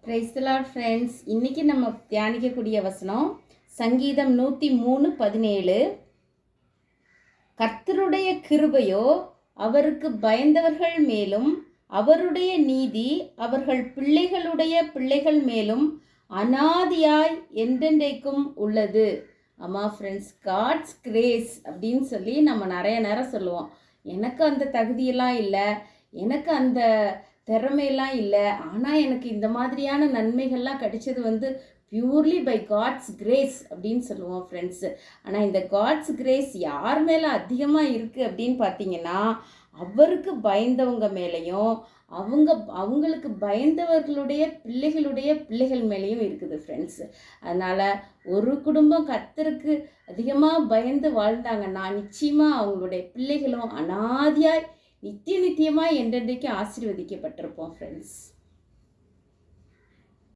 Praise the Lord friends. இன்றைக்கி நம்ம தியானிக்கக்கூடிய வசனம் சங்கீதம் 103:17. கர்த்தருடைய கிருபையோ அவருக்கு பயந்தவர்கள் மேலும், அவருடைய நீதி அவர்கள் பிள்ளைகளுடைய பிள்ளைகள் மேலும் அனாதியாய் என்றென்றைக்கும் உள்ளது. ஆமாம் ஃப்ரெண்ட்ஸ், காட்ஸ் கிரேஸ் அப்படின்னு சொல்லி நம்ம நிறைய நேரம் சொல்லுவோம். எனக்கு அந்த தகுதியெல்லாம் இல்லை, எனக்கு அந்த திறமையெல்லாம் இல்லை, ஆனால் எனக்கு இந்த மாதிரியான நன்மைகள்லாம் கிடைச்சது பியூர்லி பை காட்ஸ் கிரேஸ் அப்படின்னு சொல்லுவோம் ஃப்ரெண்ட்ஸு. ஆனால் இந்த காட்ஸ் கிரேஸ் யார் மேலே அதிகமாக இருக்குது அப்படின்னு பார்த்தீங்கன்னா, அவருக்கு பயந்தவங்க மேலேயும் அவங்களுக்கு பயந்தவர்களுடைய பிள்ளைகளுடைய பிள்ளைகள் மேலேயும் இருக்குது ஃப்ரெண்ட்ஸு. அதனால் ஒரு குடும்பம் கர்த்தருக்கு அதிகமாக பயந்து வாழ்ந்தாங்கன்னா நிச்சயமாக அவங்களுடைய பிள்ளைகளும் அனாதியாய் நித்தியமாக என்றென்றைக்கும் ஆசீர்வதிக்கப்பட்டிருப்போம் ஃப்ரெண்ட்ஸ்.